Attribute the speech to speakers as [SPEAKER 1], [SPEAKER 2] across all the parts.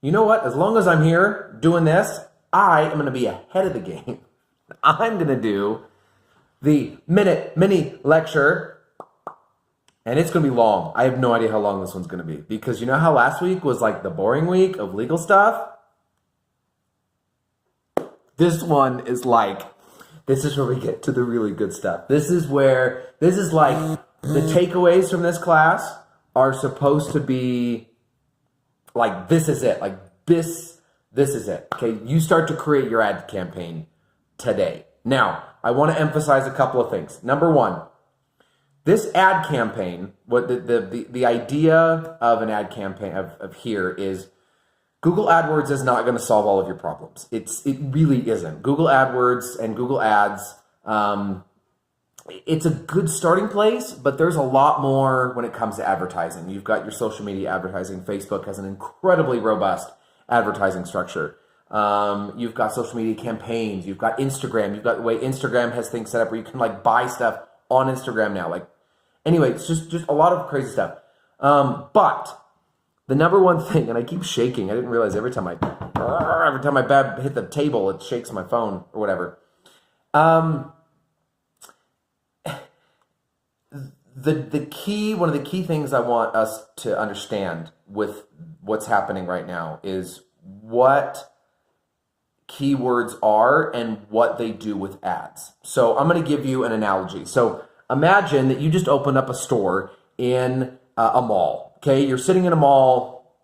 [SPEAKER 1] you know what? As long as I'm here doing this, I am going to be ahead of the game. I'm going to do the minute mini lecture, and it's going to be long. I have no idea how long this one's going to be, because you know how last week was like the boring week of legal stuff? This one is like, this is where we get to the really good stuff. This is like the takeaways from this class are supposed to be like, this is it. Like this is it. Okay, you start to create your ad campaign today. Now, I want to emphasize a couple of things. Number one, this ad campaign, what the idea of an ad campaign of here is, Google AdWords is not going to solve all of your problems. It really isn't. Google AdWords and Google Ads, it's a good starting place, but there's a lot more when it comes to advertising. You've got your social media advertising. Facebook has an incredibly robust advertising structure. You've got social media campaigns. You've got Instagram. You've got the way Instagram has things set up where you can like buy stuff on Instagram now. Like, anyway, it's just a lot of crazy stuff. But the number one thing, and I keep shaking. I didn't realize every time I hit the table, it shakes my phone or whatever. The key, one of the key things I want us to understand with what's happening right now is what keywords are and what they do with ads. So I'm going to give you an analogy. So imagine that you just opened up a store in a mall. Okay, you're sitting in a mall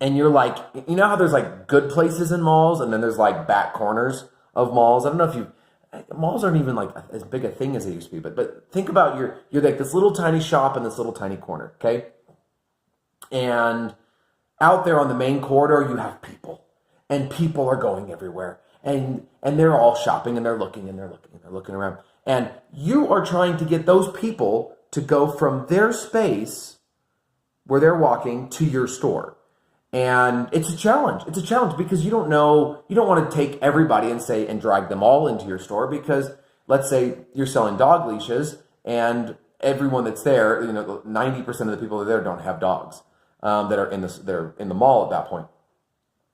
[SPEAKER 1] and you're like, you know how there's like good places in malls and then there's like back corners of malls. I don't know if malls aren't even like as big a thing as they used to be, but think about you're like this little tiny shop in this little tiny corner, okay? And out there on the main corridor, you have people, and people are going everywhere, and they're all shopping and they're looking and they're looking and they're looking around, and you are trying to get those people to go from their space where they're walking to your store. And it's a challenge. It's a challenge because you don't want to take everybody and drag them all into your store, because let's say you're selling dog leashes and everyone that's there, 90% of the people that are there don't have dogs that are they're in the mall at that point.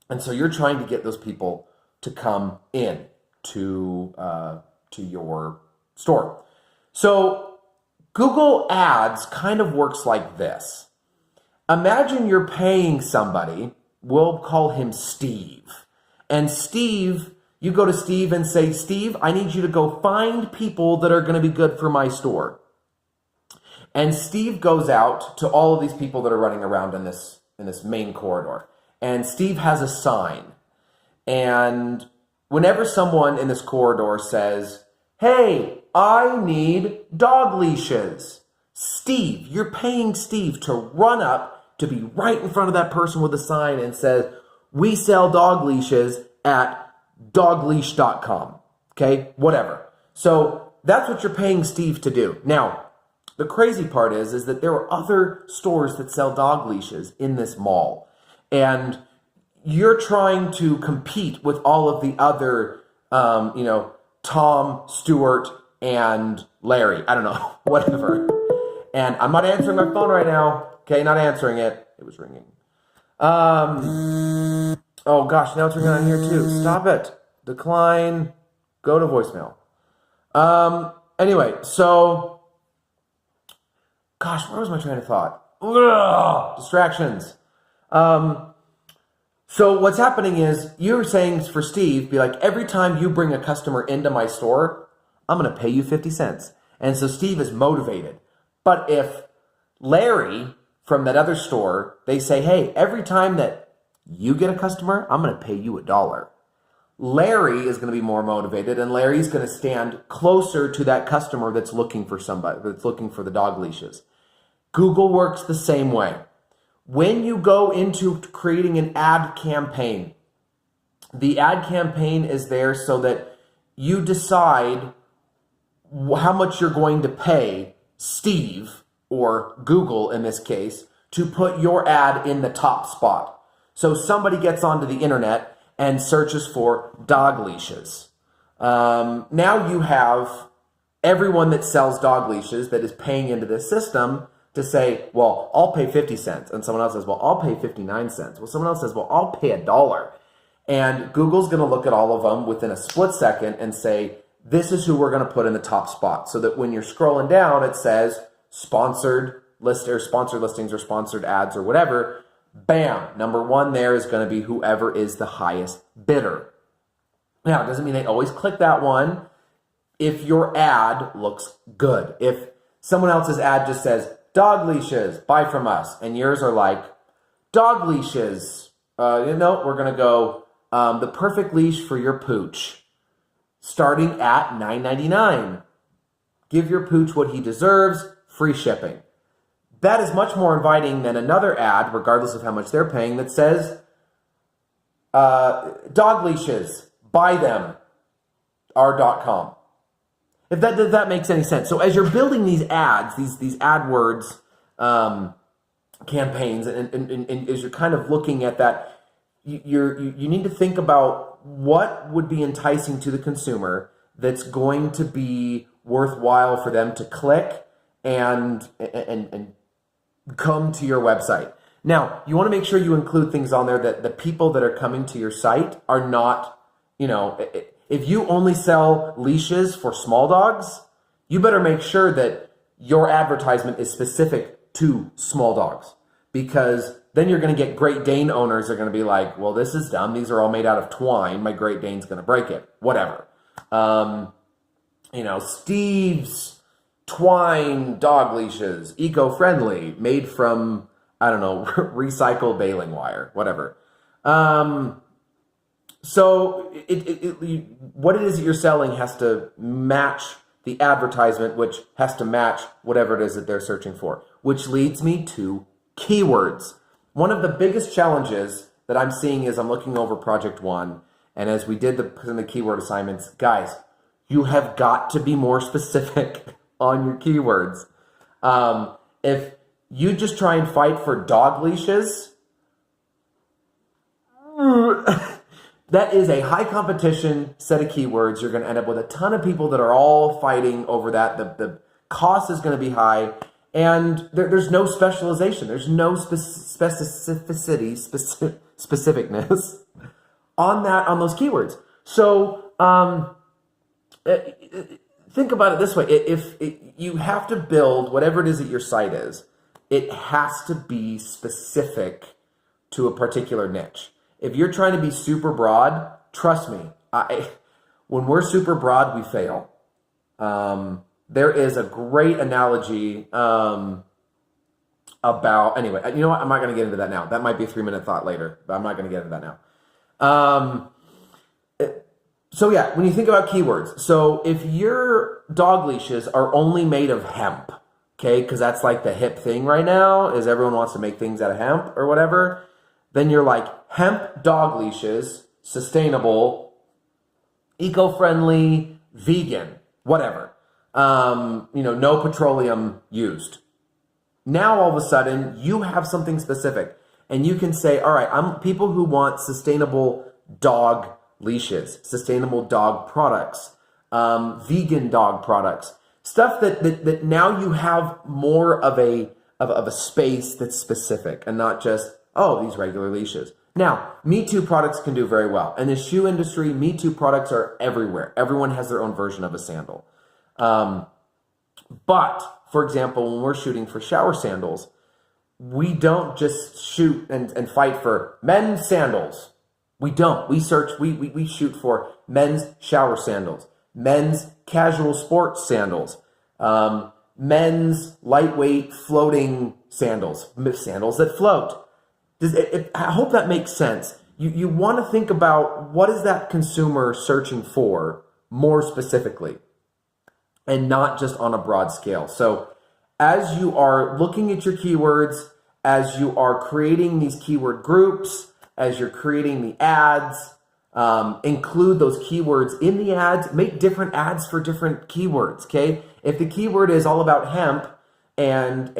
[SPEAKER 1] And so you're trying to get those people to come in to your store. So Google Ads kind of works like this. Imagine you're paying somebody, we'll call him Steve. And Steve, you go to Steve and say, Steve, I need you to go find people that are going to be good for my store. And Steve goes out to all of these people that are running around in this main corridor. And Steve has a sign. And whenever someone in this corridor says, hey, I need dog leashes, Steve, you're paying Steve to run up to be right in front of that person with a sign and says, we sell dog leashes at dogleash.com. Okay, whatever. So that's what you're paying Steve to do. Now, the crazy part is that there are other stores that sell dog leashes in this mall. And you're trying to compete with all of the other, Tom, Stuart, and Larry. I don't know, whatever. And I'm not answering my phone right now. Okay, not answering it. It was ringing. Oh gosh, now it's ringing on here too. Stop it. Decline. Go to voicemail. Anyway, so, gosh, where was my train of thought? Ugh, distractions. So what's happening is you're saying for Steve, be like, every time you bring a customer into my store, I'm going to pay you 50 cents. And so Steve is motivated. But if Larry from that other store, they say, hey, every time that you get a customer, I'm going to pay you $1. Larry is going to be more motivated, and Larry's going to stand closer to that customer that's looking for somebody, that's looking for the dog leashes. Google works the same way. When you go into creating an ad campaign, the ad campaign is there so that you decide how much you're going to pay Steve, or Google in this case, to put your ad in the top spot. So somebody gets onto the internet and searches for dog leashes. Now you have everyone that sells dog leashes that is paying into this system to say, well, I'll pay 50 cents. And someone else says, well, I'll pay 59 cents. Well, someone else says, well, I'll pay $1. And Google's going to look at all of them within a split second and say, this is who we're going to put in the top spot. So that when you're scrolling down, it says sponsored list or sponsored listings or sponsored ads or whatever. Bam. Number one there is going to be whoever is the highest bidder. Now, it doesn't mean they always click that one if your ad looks good. If someone else's ad just says, dog leashes, buy from us, and yours are like, dog leashes, we're going to go, the perfect leash for your pooch, starting at $9.99. Give your pooch what he deserves, free shipping. That is much more inviting than another ad, regardless of how much they're paying, that says, dog leashes, buy them, r.com. If that makes any sense. So as you're building these ads, these AdWords campaigns, and as you're kind of looking at that, you need to think about what would be enticing to the consumer that's going to be worthwhile for them to click and come to your website. Now, you want to make sure you include things on there that the people that are coming to your site are not, if you only sell leashes for small dogs, you better make sure that your advertisement is specific to small dogs, because then you're going to get Great Dane owners are going to be like, well, this is dumb. These are all made out of twine. My Great Dane's going to break it. Whatever. Steve's twine dog leashes, eco-friendly, made from, recycled baling wire, whatever. So what it is that you're selling has to match the advertisement, which has to match whatever it is that they're searching for, which leads me to keywords. One of the biggest challenges that I'm seeing is I'm looking over Project One, and as we did the keyword assignments, guys, you have got to be more specific on your keywords. If you just try and fight for dog leashes, that is a high competition set of keywords. You're going to end up with a ton of people that are all fighting over that. The cost is going to be high, and there's no specialization. There's no specificity, specificness on those keywords. So think about it this way. If you have to build whatever it is that your site is, it has to be specific to a particular niche. If you're trying to be super broad, trust me, when we're super broad, we fail. There is a great analogy about, anyway, you know what? I'm not going to get into that now. That might be a 3-minute thought later, but I'm not going to get into that now. So yeah, when you think about keywords, so if your dog leashes are only made of hemp, okay, because that's like the hip thing right now, is everyone wants to make things out of hemp or whatever, then you're like hemp dog leashes, sustainable, eco-friendly, vegan, whatever. No petroleum used. Now all of a sudden you have something specific, and you can say, all right, I'm people who want sustainable dog leashes, sustainable dog products, vegan dog products, stuff that now you have more of a space that's specific and not just, oh, these regular leashes. Now, Me Too products can do very well. In the shoe industry, Me Too products are everywhere. Everyone has their own version of a sandal. But, for example, when we're shooting for shower sandals, we don't just shoot and fight for men's sandals. We don't. We shoot for men's shower sandals, men's casual sports sandals, men's lightweight floating sandals that float. I hope that makes sense. You want to think about what is that consumer searching for more specifically, and not just on a broad scale. So as you are looking at your keywords, as you are creating these keyword groups, as you're creating the ads, include those keywords in the ads. Make different ads for different keywords, okay? If the keyword is all about hemp and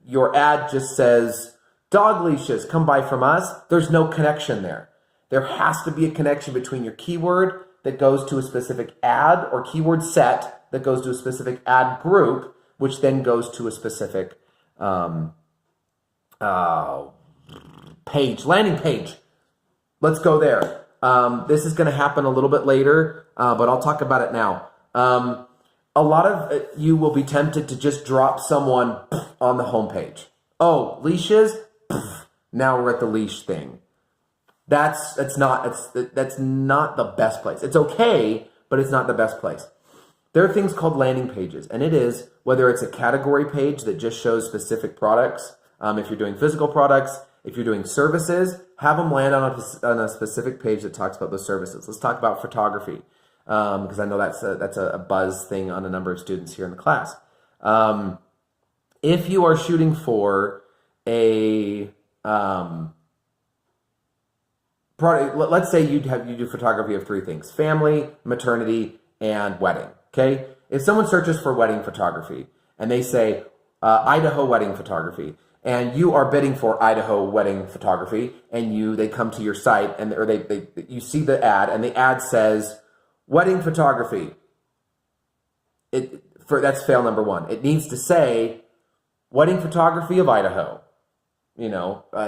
[SPEAKER 1] your ad just says dog leashes, come buy from us, there's no connection there. There has to be a connection between your keyword that goes to a specific ad or keyword set that goes to a specific ad group, which then goes to a specific landing page. Let's go there. This is going to happen a little bit later, but I'll talk about it now. A lot of you will be tempted to just drop someone on the homepage. Oh, leashes? Now we're at the leash thing. That's not the best place. It's okay, but it's not the best place. There are things called landing pages, and it is whether it's a category page that just shows specific products. If you're doing physical products, if you're doing services, have them land on a specific page that talks about those services. Let's talk about photography, because I know that's a buzz thing on a number of students here in the class. If you are shooting for a product, let's say you do photography of 3 things: family, maternity, and wedding. Okay, if someone searches for wedding photography and they say Idaho wedding photography, and you are bidding for Idaho wedding photography, and they come to your site and you see the ad, and the ad says wedding photography. That's fail number 1. It needs to say wedding photography of Idaho.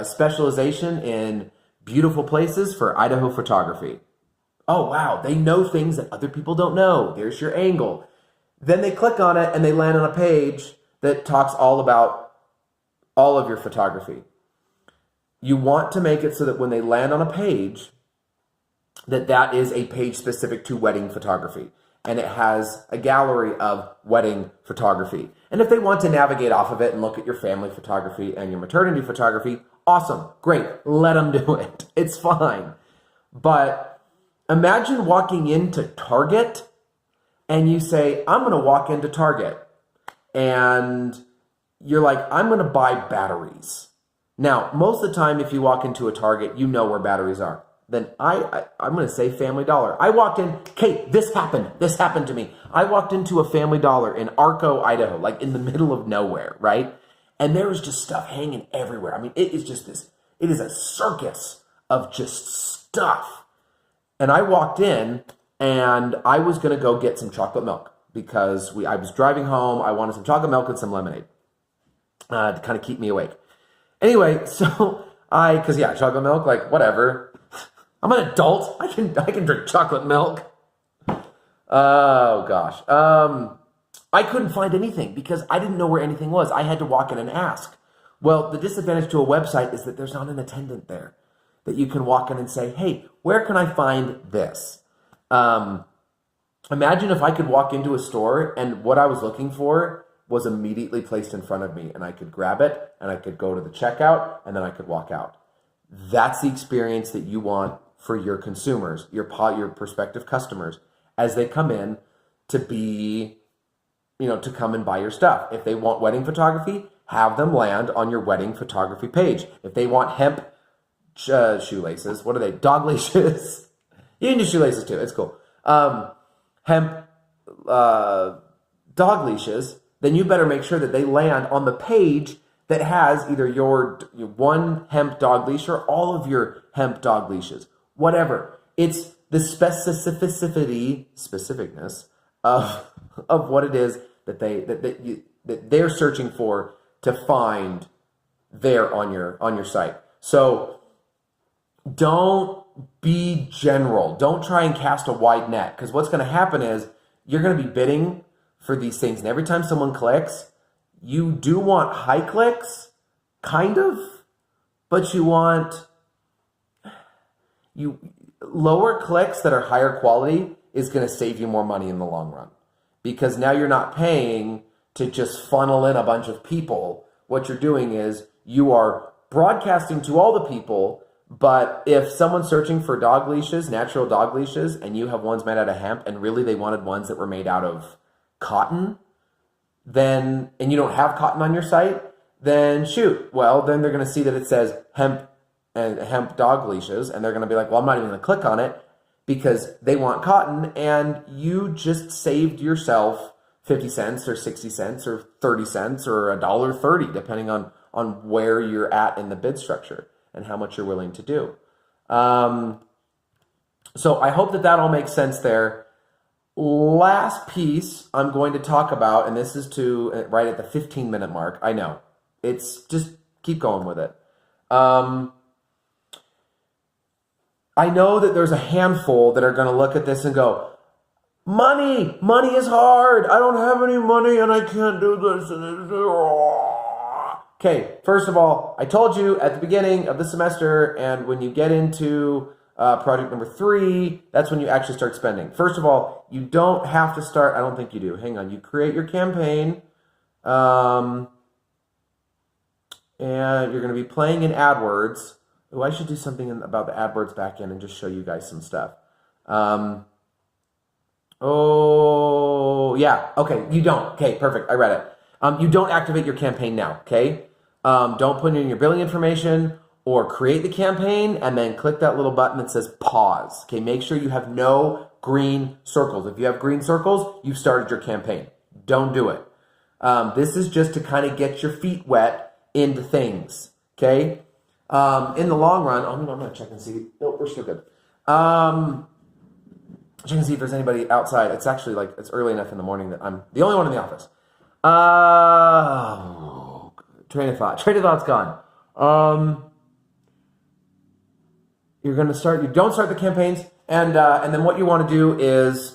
[SPEAKER 1] Specialization in beautiful places for Idaho photography. Oh, wow, they know things that other people don't know. There's your angle. Then they click on it and they land on a page that talks all about all of your photography. You want to make it so that when they land on a page, that is a page specific to wedding photography. And it has a gallery of wedding photography. And if they want to navigate off of it and look at your family photography and your maternity photography, awesome, great, let them do it. It's fine. But imagine walking into Target and you say, I'm going to walk into Target. And you're like, I'm going to buy batteries. Now, most of the time, if you walk into a Target, you know where batteries are. Then I'm going to say Family Dollar. I walked in, Kate, this happened to me. I walked into a Family Dollar in Arco, Idaho, like in the middle of nowhere, right? And there was just stuff hanging everywhere. I mean, it is a circus of just stuff. And I walked in and I was going to go get some chocolate milk because I was driving home. I wanted some chocolate milk and some lemonade to kind of keep me awake. Anyway, so chocolate milk, like whatever. I'm an adult. I can drink chocolate milk. Oh gosh. I couldn't find anything because I didn't know where anything was. I had to walk in and ask. Well, the disadvantage to a website is that there's not an attendant there that you can walk in and say, hey, where can I find this? Imagine if I could walk into a store and what I was looking for was immediately placed in front of me and I could grab it and I could go to the checkout and then I could walk out. That's the experience that you want for your consumers, your prospective customers, as they come in to to come and buy your stuff. If they want wedding photography, have them land on your wedding photography page. If they want hemp shoelaces, what are they? Dog leashes. You can do shoelaces too. It's cool. Hemp dog leashes. Then you better make sure that they land on the page that has either your one hemp dog leash or all of your hemp dog leashes. Whatever. It's the specificness of what it is that they're searching for to find there on your site. So don't be general. Don't try and cast a wide net, because what's going to happen is you're going to be bidding for these things. And every time someone clicks, you do want high clicks, kind of, but you want lower clicks that are higher quality is going to save you more money in the long run, because now you're not paying to just funnel in a bunch of people. What you're doing is you are broadcasting to all the people. But if someone's searching for dog leashes, natural dog leashes, and you have ones made out of hemp, and really they wanted ones that were made out of cotton, and you don't have cotton on your site, then shoot. Well, then they're going to see that it says hemp and hemp dog leashes, and they're going to be like, well, I'm not even going to click on it because they want cotton, and you just saved yourself 50 cents or 60 cents or 30 cents or $1.30, depending on where you're at in the bid structure and how much you're willing to do. So I hope that all makes sense there. Last piece I'm going to talk about, and this is right at the 15-minute mark. I know, It's just keep going with it. I know that there's a handful that are going to look at this and go, money is hard. I don't have any money and I can't do this. Okay, first of all, I told you at the beginning of the semester, and when you get into project number 3, that's when you actually start spending. First of all, you don't have to start. I don't think you do. Hang on. You create your campaign, and you're going to be playing in AdWords. Oh, I should do something about the AdWords backend and just show you guys some stuff. Oh, yeah. Okay, you don't. Okay, perfect. I read it. You don't activate your campaign now, okay? Don't put in your billing information or create the campaign and then click that little button that says pause. Okay, make sure you have no green circles. If you have green circles, you've started your campaign. Don't do it. This is just to kind of get your feet wet into things, okay? In the long run, I'm going to check and see. No, we're still good. Check and see if there's anybody outside. It's actually it's early enough in the morning that I'm the only one in the office. Train of thought's gone. You're going to start, you don't start the campaigns, and then what you want to do is,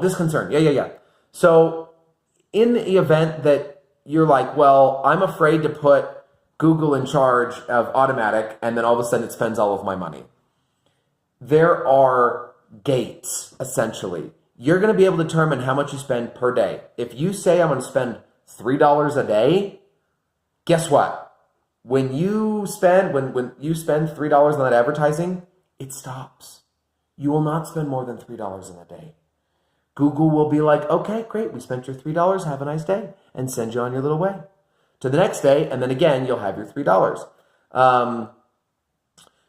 [SPEAKER 1] this concern. Yeah. So in the event that you're like, well, I'm afraid to put Google in charge of automatic, and then all of a sudden it spends all of my money. There are gates, essentially. You're going to be able to determine how much you spend per day. If you say I'm going to spend $3 a day, guess what? When you spend $3 on that advertising, it stops. You will not spend more than $3 in a day. Google will be like, okay, great, we spent your $3, have a nice day, and send you on your little way to the next day, and then again, you'll have your $3.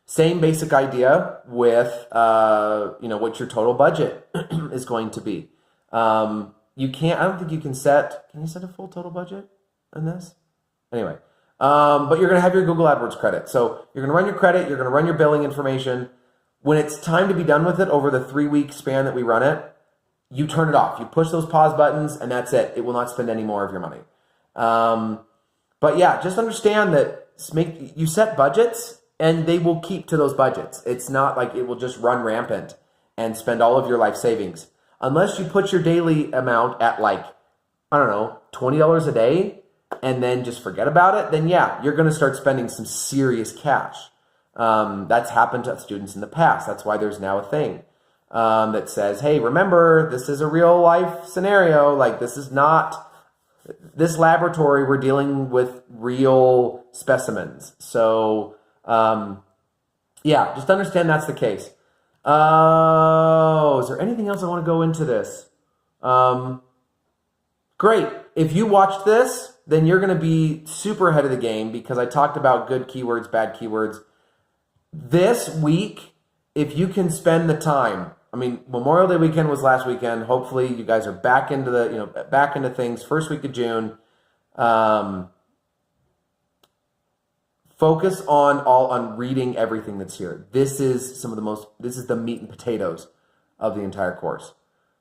[SPEAKER 1] Same basic idea with, what your total budget is going to be. I don't think you can set a full total budget in this? Anyway, but you're going to have your Google AdWords credit. So you're going to run your credit, you're going to run your billing information. When it's time to be done with it over the 3-week span that we run it, you turn it off. You push those pause buttons and that's it. It will not spend any more of your money. But yeah, just understand that you set budgets and they will keep to those budgets. It's not like it will just run rampant and spend all of your life savings. Unless you put your daily amount at $20 a day and then just forget about it, then yeah, you're going to start spending some serious cash. That's happened to students in the past. That's why there's now a thing that says, hey, remember, this is a real life scenario. This is not this laboratory. We're dealing with real specimens. So, just understand that's the case. Is there anything else I want to go into this? Great. If you watched this, then you're going to be super ahead of the game because I talked about good keywords, bad keywords. This week, if you can spend the time, Memorial Day weekend was last weekend. Hopefully you guys are back into things. First week of June. Focus on reading everything that's here. This is the meat and potatoes of the entire course.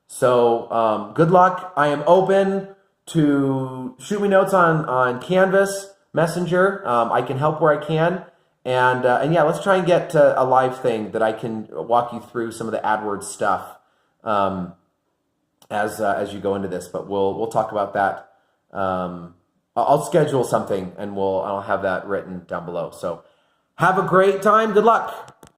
[SPEAKER 1] So good luck. I am open to shoot me notes on Canvas, Messenger. I can help where I can. And let's try and get to a live thing that I can walk you through some of the AdWords stuff as you go into this. But we'll talk about that. I'll schedule something and I'll have that written down below. So have a great time. Good luck.